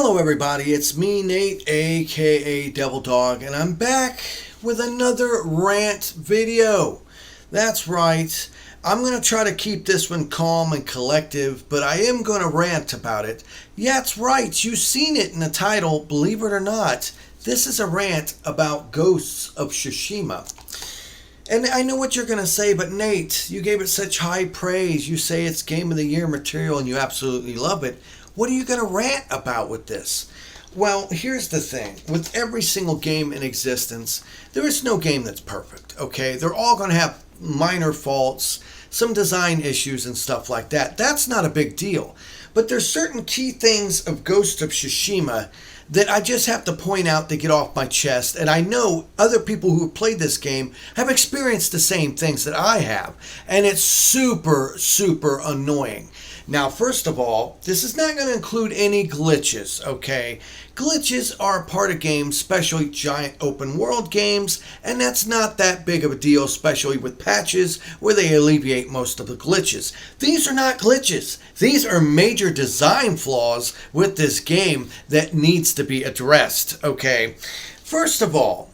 Hello everybody, it's me Nate aka Devil Dog, and I'm back with another rant video. That's right, I'm going to try to keep this one calm and collective, but I am going to rant about it. Yeah, that's right, you've seen it in the title, believe it or not. This is a rant about Ghosts of Tsushima. And I know what you're going to say, but Nate, you gave it such high praise. You say it's Game of the Year material and you absolutely love it. What are you going to rant about with this? Well, here's the thing. With every single game in existence, there is no game that's perfect, okay? They're all going to have minor faults, some design issues and stuff like that. That's not a big deal. But there's certain key things of Ghost of Tsushima that I just have to point out to get off my chest. And I know other people who have played this game have experienced the same things that I have. And it's super, super annoying. Now, first of all, this is not going to include any glitches, okay? Glitches are a part of games, especially giant open world games, and that's not that big of a deal, especially with patches where they alleviate most of the glitches. These are not glitches. These are major design flaws with this game that needs to be addressed, okay? First of all,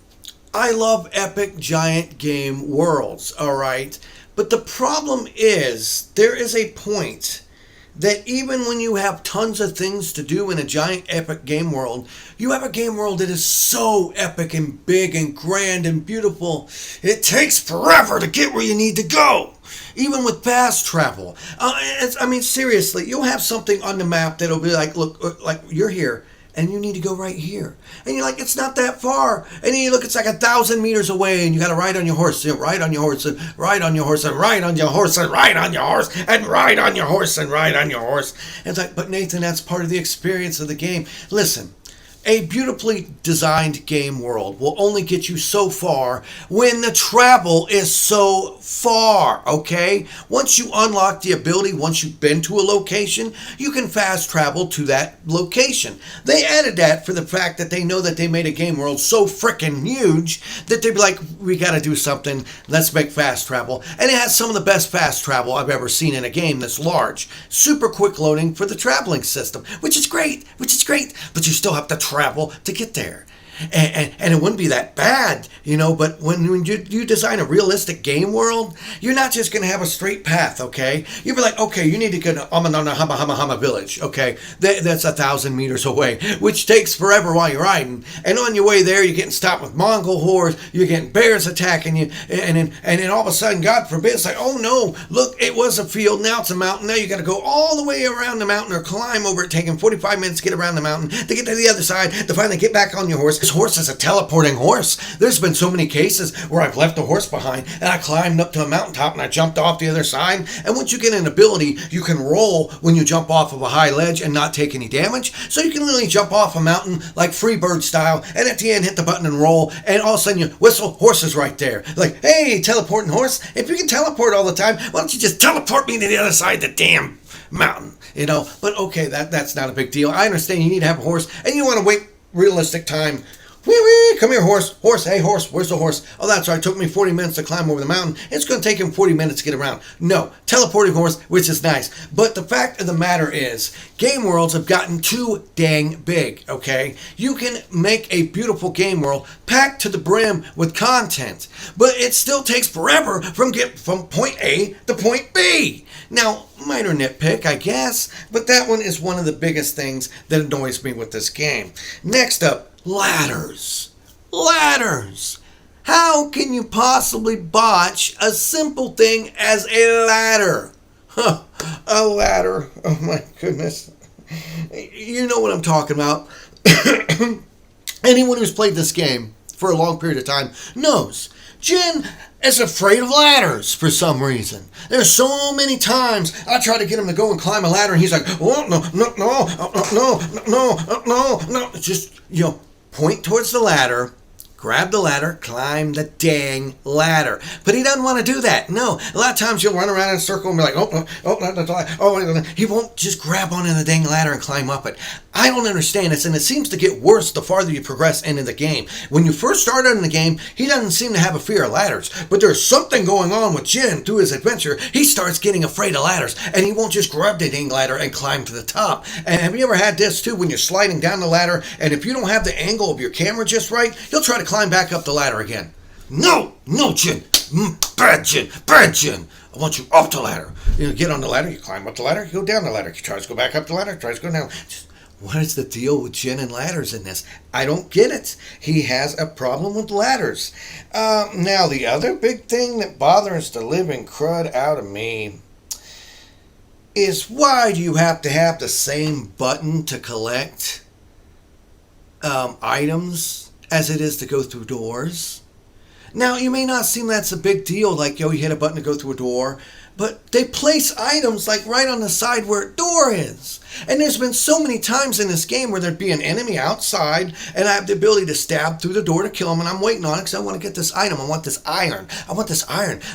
I love epic giant game worlds, all right? But the problem is, there is a point that even when you have tons of things to do in a giant epic game world, you have a game world that is so epic and big and grand and beautiful, it takes forever to get where you need to go. Even with fast travel. I mean, seriously, you'll have something on the map that'll be like, look, like you're here, and you need to go right here. And you're like, it's not that far. And then you look, it's like 1,000 meters away, and you got to ride on your horse, ride on your horse, and ride on your horse, and ride on your horse, and ride on your horse, and ride on your horse, and ride on your horse. And it's like, but Nathan, that's part of the experience of the game. Listen, a beautifully designed game world will only get you so far when the travel is so far, okay? Once you unlock the ability, once you've been to a location, you can fast travel to that location. They added that for the fact that they know that they made a game world so freaking huge that they'd be like, we gotta do something, let's make fast travel. And it has some of the best fast travel I've ever seen in a game that's large. Super quick loading for the traveling system, which is great, but you still have to travel to get there. And it wouldn't be that bad, you know, but when you design a realistic game world, you're not just going to have a straight path, okay? You'd be like, okay, you need to go to Hama village, okay? That's 1,000 meters away, which takes forever while you're riding. And on your way there, you're getting stopped with Mongol hordes, you're getting bears attacking you, and then all of a sudden, God forbid, it's like, oh no, look, it was a field, now it's a mountain, now you got to go all the way around the mountain or climb over it, taking 45 minutes to get around the mountain, to get to the other side, to finally get back on your horse. This horse is a teleporting horse. There's been so many cases where I've left the horse behind and I climbed up to a mountaintop and I jumped off the other side. And once you get an ability, you can roll when you jump off of a high ledge and not take any damage. So you can literally jump off a mountain like Freebird style and at the end hit the button and roll, and all of a sudden you whistle, horse is right there. Like, hey, teleporting horse, if you can teleport all the time, why don't you just teleport me to the other side of the damn mountain, you know? But okay, that's not a big deal. I understand you need to have a horse and you want to wait realistic time. Wee, come here, horse. Horse, hey, horse, where's the horse? Oh, that's right, it took me 40 minutes to climb over the mountain. It's going to take him 40 minutes to get around. No, teleporting horse, which is nice. But the fact of the matter is, game worlds have gotten too dang big, okay? You can make a beautiful game world packed to the brim with content, but it still takes forever from point A to point B. Now, minor nitpick, I guess, but that one is one of the biggest things that annoys me with this game. Next up, ladders. Ladders. How can you possibly botch a simple thing as a ladder? Huh, a ladder. Oh my goodness. You know what I'm talking about. Anyone who's played this game for a long period of time knows Jin is afraid of ladders for some reason. There's so many times I try to get him to go and climb a ladder and he's like, oh, no. Just, you know, point towards the ladder, grab the ladder, climb the dang ladder. But he doesn't want to do that. No. A lot of times you'll run around in a circle and be like, oh, not the ladder. Oh, he won't just grab onto the dang ladder and climb up it. I don't understand this, and it seems to get worse the farther you progress into the game. When you first start out in the game, he doesn't seem to have a fear of ladders, but there's something going on with Jin through his adventure. He starts getting afraid of ladders, and he won't just grab the dang ladder and climb to the top. And have you ever had this too, when you're sliding down the ladder, and if you don't have the angle of your camera just right, he'll try to climb back up the ladder again. No, Jin. Bad Jin. I want you off the ladder. You get on the ladder, you climb up the ladder, you go down the ladder. You try to go back up the ladder, tries to go down. What is the deal with Jin and ladders in this? I don't get it. He has a problem with ladders. Now, the other big thing that bothers the living crud out of me is, why do you have to have the same button to collect items as it is to go through doors? Now, you may not seem that's a big deal, like, you hit a button to go through a door, but they place items like right on the side where a door is. And there's been so many times in this game where there'd be an enemy outside, and I have the ability to stab through the door to kill him, and I'm waiting on it because I want to get this item. I want this iron.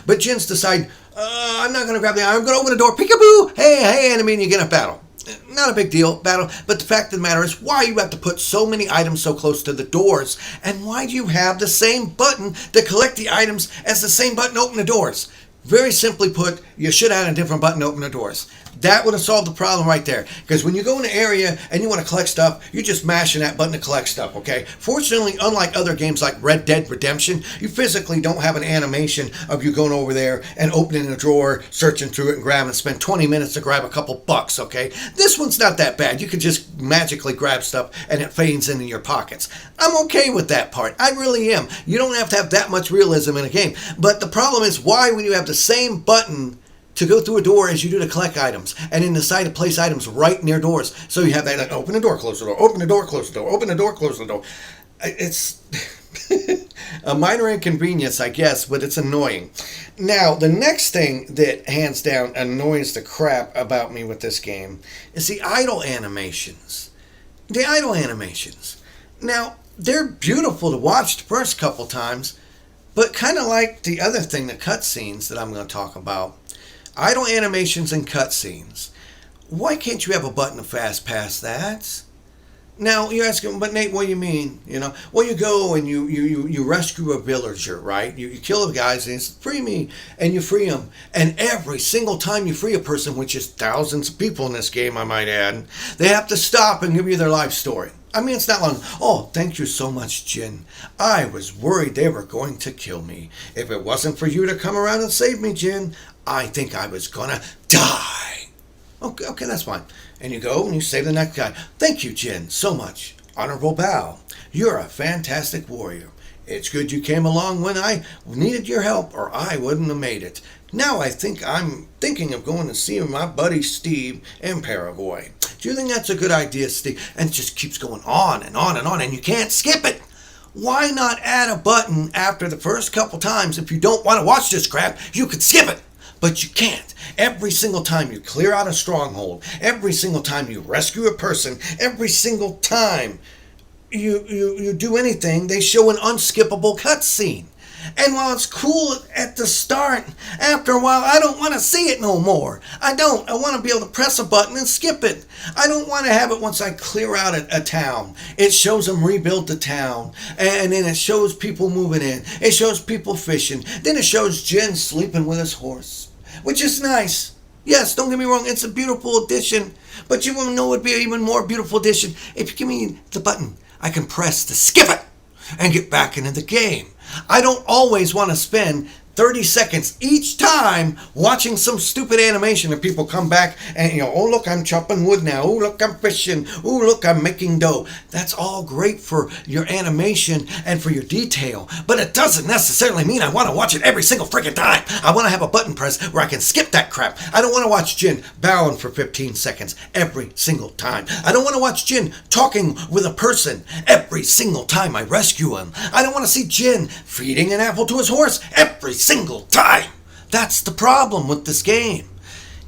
But Jin's decide, I'm not going to grab the iron. I'm going to open the door. Peekaboo! Hey, enemy, and you get a battle. Not a big deal, battle, but the fact of the matter is, why you have to put so many items so close to the doors, and why do you have the same button to collect the items as the same button to open the doors? Very simply put, you should have had a different button to open the doors. That would have solved the problem right there. Because when you go in an area and you want to collect stuff, you're just mashing that button to collect stuff, okay? Fortunately, unlike other games like Red Dead Redemption, you physically don't have an animation of you going over there and opening a drawer, searching through it and grabbing it, spend 20 minutes to grab a couple bucks, okay? This one's not that bad. You can just magically grab stuff and it fades into your pockets. I'm okay with that part. I really am. You don't have to have that much realism in a game. But the problem is, why, when you have the same button to go through a door as you do to collect items, and then decide to place items right near doors, so you have that, like, open the door, close the door, open the door, close the door, open the door, close the door. It's a minor inconvenience, I guess, but it's annoying. Now, the next thing that hands down annoys the crap about me with this game is the idle animations. Now, they're beautiful to watch the first couple times, but kind of like the other thing, the cutscenes that I'm going to talk about. Idle animations and cutscenes. Why can't you have a button to fast pass that? Now, you're asking, but Nate, what do you mean? Well, you go and you rescue a villager, right? You kill the guys and it's free me, and you free them. And every single time you free a person, which is thousands of people in this game, I might add, they have to stop and give you their life story. I mean, it's not long. Oh, thank you so much, Jin. I was worried they were going to kill me. If it wasn't for you to come around and save me, Jin, I think I was gonna die. Okay, that's fine. And you go and you save the next guy. Thank you, Jin, so much. Honorable bow. You're a fantastic warrior. It's good you came along when I needed your help, or I wouldn't have made it. Now I'm thinking of going to see my buddy Steve in Paraguay. Do you think that's a good idea, Steve? And it just keeps going on and on and on, and you can't skip it. Why not add a button after the first couple times? If you don't want to watch this crap, you could skip it. But you can't. Every single time you clear out a stronghold, every single time you rescue a person, every single time you do anything, they show an unskippable cutscene. And while it's cool at the start, after a while, I don't want to see it no more. I don't. I want to be able to press a button and skip it. I don't want to have it once I clear out a town. It shows them rebuild the town. And then it shows people moving in. It shows people fishing. Then it shows Jin sleeping with his horse, which is nice. Yes, don't get me wrong. It's a beautiful addition. But you want to know what would be an even more beautiful addition? If you give me the button, I can press to skip it and get back into the game. I don't always want to spend 30 seconds each time watching some stupid animation and people come back and, oh, look, I'm chopping wood now. Oh, look, I'm fishing. Oh, look, I'm making dough. That's all great for your animation and for your detail, but it doesn't necessarily mean I want to watch it every single freaking time. I want to have a button press where I can skip that crap. I don't want to watch Jin bowing for 15 seconds every single time. I don't want to watch Jin talking with a person every single time I rescue him. I don't want to see Jin feeding an apple to his horse every single time. That's the problem with this game.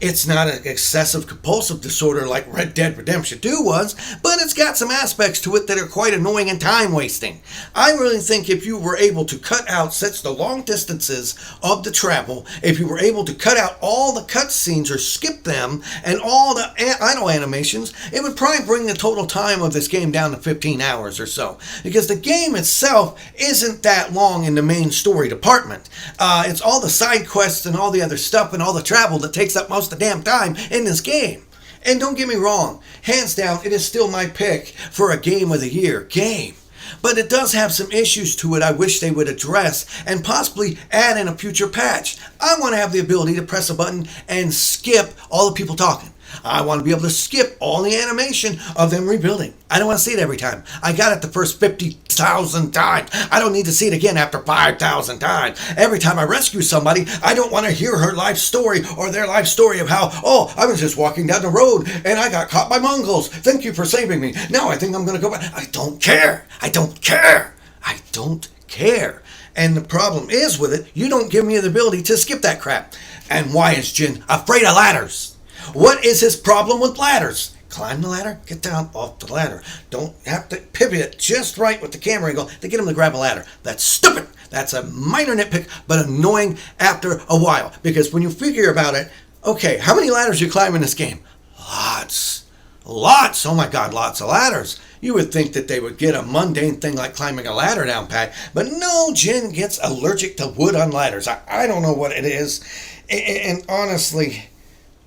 It's not an excessive compulsive disorder like Red Dead Redemption 2 was, but it's got some aspects to it that are quite annoying and time wasting. I really think if you were able to cut out such the long distances of the travel, if you were able to cut out all the cutscenes or skip them and all the idle animations, it would probably bring the total time of this game down to 15 hours or so. Because the game itself isn't that long in the main story department. It's all the side quests and all the other stuff and all the travel that takes up most of the damn time in this game. And don't get me wrong, hands down, it is still my pick for a Game of the Year game. But it does have some issues to it I wish they would address and possibly add in a future patch. I want to have the ability to press a button and skip all the people talking. I want to be able to skip all the animation of them rebuilding. I don't want to see it every time. I got it the first 50,000 times. I don't need to see it again after 5,000 times. Every time I rescue somebody, I don't want to hear her life story or their life story of how, oh, I was just walking down the road and I got caught by Mongols. Thank you for saving me. Now I think I'm going to go back. I don't care. I don't care. I don't care. And the problem is with it, you don't give me the ability to skip that crap. And why is Jin afraid of ladders? What is his problem with ladders? Climb the ladder, get down off the ladder. Don't have to pivot just right with the camera angle to get him to grab a ladder. That's stupid. That's a minor nitpick, but annoying after a while. Because when you figure about it, okay, how many ladders you climb in this game? Lots. Lots. Oh my God, lots of ladders. You would think that they would get a mundane thing like climbing a ladder down pat. But no, Jin gets allergic to wood on ladders. I don't know what it is. And honestly,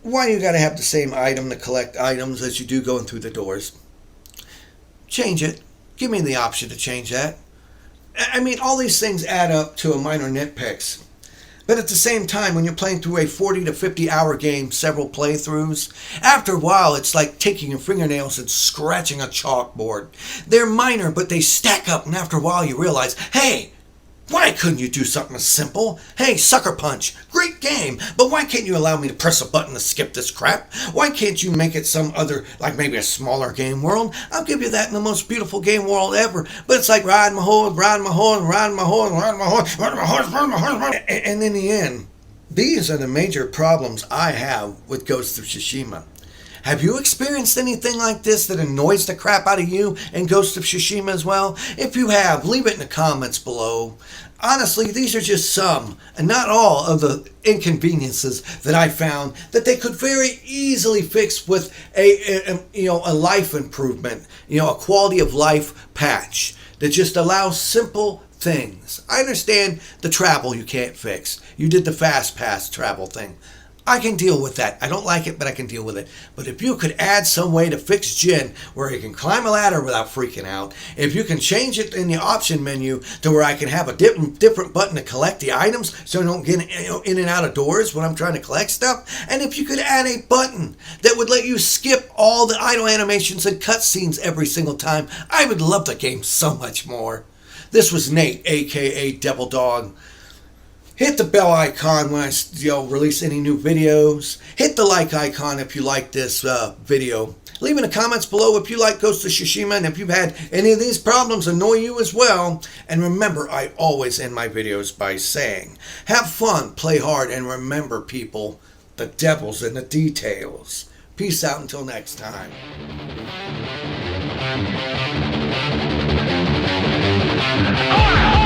why you gotta have the same item to collect items as you do going through the doors? Change it. Give me the option to change that. I mean, all these things add up to a minor nitpicks. But at the same time, when you're playing through a 40 to 50 hour game, several playthroughs, after a while it's like taking your fingernails and scratching a chalkboard. They're minor, but they stack up, and after a while you realize, hey, why couldn't you do something simple? Hey, Sucker Punch, great game, but why can't you allow me to press a button to skip this crap? Why can't you make it some other, like maybe a smaller game world? I'll give you that in the most beautiful game world ever, but it's like riding my horse, riding my horse, riding my horse, riding my horse, riding my horse, riding my horse. And in the end, these are the major problems I have with Ghost of Tsushima. Have you experienced anything like this that annoys the crap out of you in Ghost of Tsushima as well? If you have, leave it in the comments below. Honestly, these are just some, and not all, of the inconveniences that I found that they could very easily fix with a life improvement, a quality of life patch that just allows simple things. I understand the travel you can't fix. You did the fast pass travel thing. I can deal with that. I don't like it, but I can deal with it. But if you could add some way to fix Jin where he can climb a ladder without freaking out, if you can change it in the option menu to where I can have a different button to collect the items so I don't get in and out of doors when I'm trying to collect stuff, and if you could add a button that would let you skip all the idle animations and cutscenes every single time, I would love the game so much more. This was Nate, aka Devil Dog. Hit the bell icon when I release any new videos. Hit the like icon if you like this video. Leave in the comments below if you like Ghost of Tsushima and if you've had any of these problems annoy you as well. And remember, I always end my videos by saying, have fun, play hard, and remember, people, the devil's in the details. Peace out until next time. Oh!